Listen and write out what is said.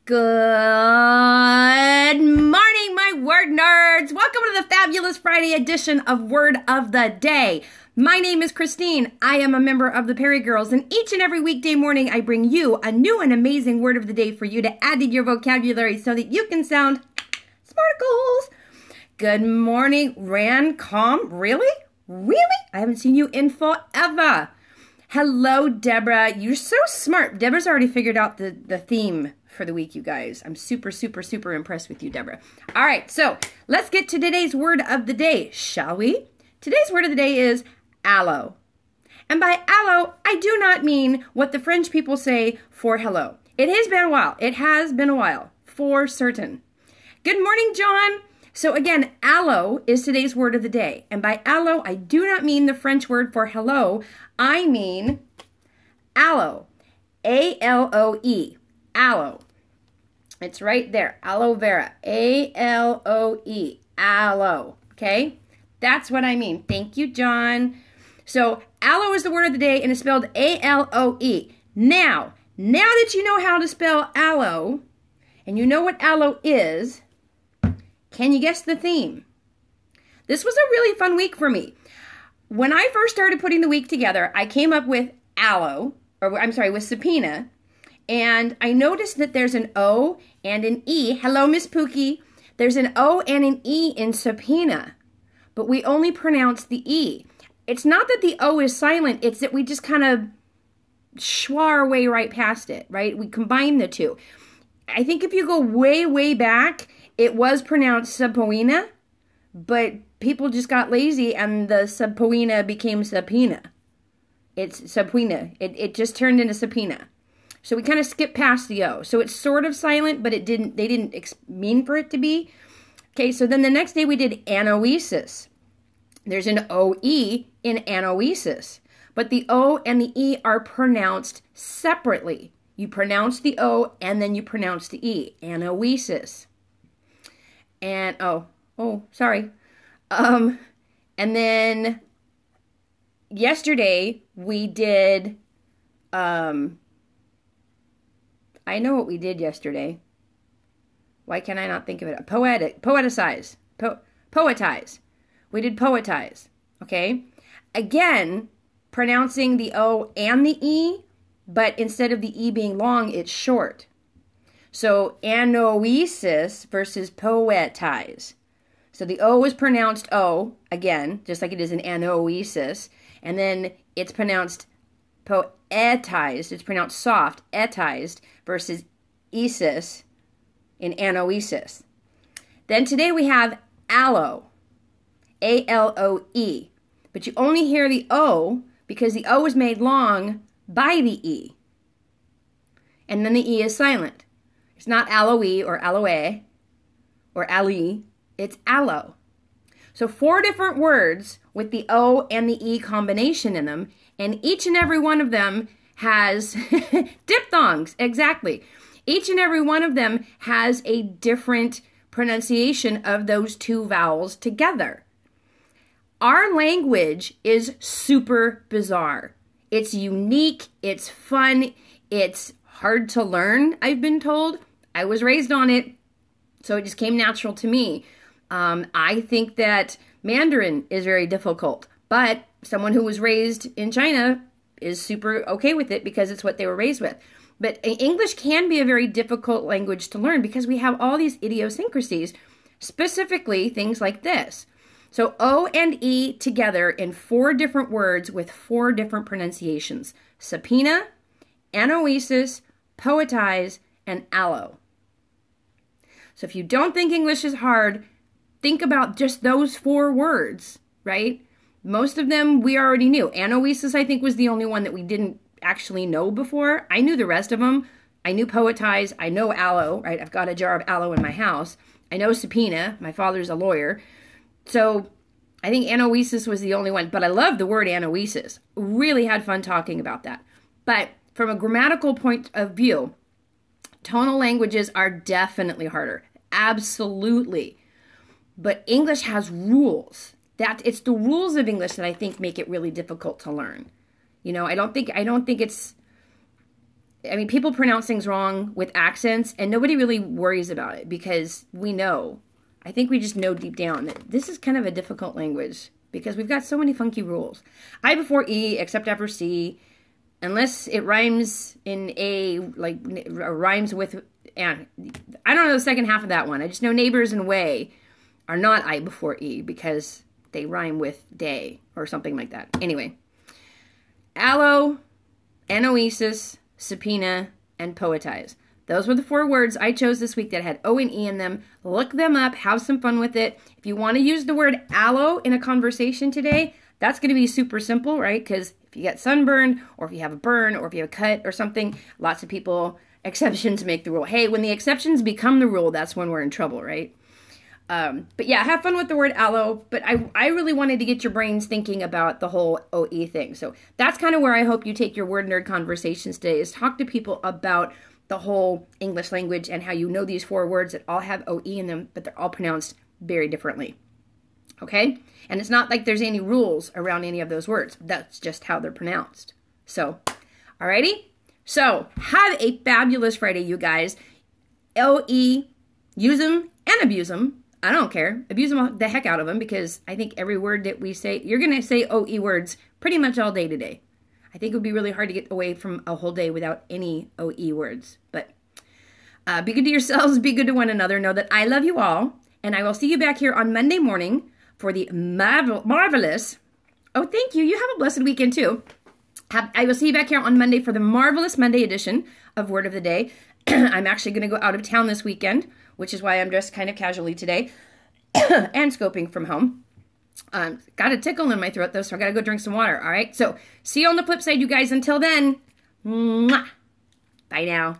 Good morning, my word nerds. Welcome to the fabulous Friday edition of Word of the Day. My name is Christine. I am a member of the Perry Girls, and each and every weekday morning I bring you a new and amazing word of the day for you to add to your vocabulary so that you can sound smarticles. Good morning, Rancom. Really? I haven't seen you in forever. Hello, Deborah. You're so smart. Deborah's already figured out the theme for the week, you guys. I'm super impressed with you, Deborah. All right, so let's get to today's word of the day, shall we? Today's word of the day is aloe. And by aloe, I do not mean what the French people say for hello. It has been a while. It has been a while, for certain. Good morning, John. So again, aloe is today's word of the day. And by aloe, I do not mean the French word for hello. I mean aloe. A-L-O-E. Aloe. It's right there. Aloe vera. A-L-O-E. Aloe. Okay? That's what I mean. Thank you, John. So, aloe is the word of the day, and it's spelled A-L-O-E. Now that you know how to spell aloe, and you know what aloe is, can you guess the theme? This was a really fun week for me. When I first started putting the week together, I came up with aloe, with subpoena, and I noticed that there's an O and an E. Hello, Miss Pookie. There's an O and an E in subpoena, but we only pronounce the E. It's not that the O is silent, it's that we just kind of schwa our way right past it, right? We combine the two. I think if you go way back, it was pronounced subpoena, but people just got lazy and the subpoena became subpoena. It's subpoena. It just turned into subpoena. So we kind of skipped past the O. So it's sort of silent, but they didn't mean for it to be. Okay, so then the next day we did anoesis. There's an O-E in anoesis. But the O and the E are pronounced separately. You pronounce the O and then you pronounce the E. Anoesis. And, sorry. And then yesterday we did, I know what we did yesterday. Why can I not think of it? Poetize. We did poetize, okay? Again, pronouncing the O and the E, but instead of the E being long, it's short. So, anoesis versus poetize. So the O is pronounced O, again, just like it is in anoesis, and then it's pronounced poetized, it's pronounced soft, etized, versus esis in anoesis. Then today we have aloe, A-L-O-E, but you only hear the O because the O is made long by the E, and then the E is silent. It's not aloe or aloe or ali, it's aloe. So 4 different words with the O and the E combination in them, and each and every one of them has diphthongs, exactly. Each and every one of them has a different pronunciation of those 2 vowels together. Our language is super bizarre. It's unique, it's fun, it's hard to learn, I've been told. I was raised on it, so it just came natural to me. I think that Mandarin is very difficult, but someone who was raised in China is super okay with it because it's what they were raised with. But English can be a very difficult language to learn because we have all these idiosyncrasies, specifically things like this. So O and E together in 4 different words with 4 different pronunciations. Subpoena, anoesis, poetize, and aloe. So if you don't think English is hard, think about just those 4 words, right? Most of them we already knew. Anoesis, I think, was the only one that we didn't actually know before. I knew the rest of them. I knew poetize. I know aloe, right? I've got a jar of aloe in my house. I know subpoena. My father's a lawyer. So I think anoesis was the only one. But I love the word anoesis. Really had fun talking about that. But from a grammatical point of view, tonal languages are definitely harder. Absolutely. But English has rules. It's the rules of English that I think make it really difficult to learn. You know, I don't think it's I mean, people pronounce things wrong with accents, and nobody really worries about it because we know. I think we just know deep down that this is kind of a difficult language because we've got so many funky rules. I before E, except after C, unless it rhymes in A, like rhymes with, and I don't know the second half of that one. I just know neighbors and way are not I before E because they rhyme with day or something like that. Anyway, aloe, anoesis, subpoena, and poetize. Those were the 4 words I chose this week that had O and E in them. Look them up. Have some fun with it. If you want to use the word aloe in a conversation today, that's going to be super simple, right? Because if you get sunburned, or if you have a burn, or if you have a cut or something, lots of people, exceptions make the rule. Hey, when the exceptions become the rule, that's when we're in trouble, right? But yeah, have fun with the word aloe. But I really wanted to get your brains thinking about the whole OE thing. So that's kind of where I hope you take your word nerd conversations today, is talk to people about the whole English language and how you know these 4 words that all have OE in them, but they're all pronounced very differently. Okay? And it's not like there's any rules around any of those words. That's just how they're pronounced. So, alrighty? So, have a fabulous Friday, you guys. OE, use them and abuse them. I don't care. Abuse them the heck out of them because I think every word that we say, you're going to say OE words pretty much all day today. I think it would be really hard to get away from a whole day without any OE words. But be good to yourselves. Be good to one another. Know that I love you all. And I will see you back here on Monday morning for the marvelous. Oh, thank you. You have a blessed weekend too. I will see you back here on Monday for the marvelous Monday edition of Word of the Day. I'm actually going to go out of town this weekend, which is why I'm dressed kind of casually today and scoping from home. Got a tickle in my throat though, so I got to go drink some water. All right. So see you on the flip side, you guys. Until then, mwah. Bye now.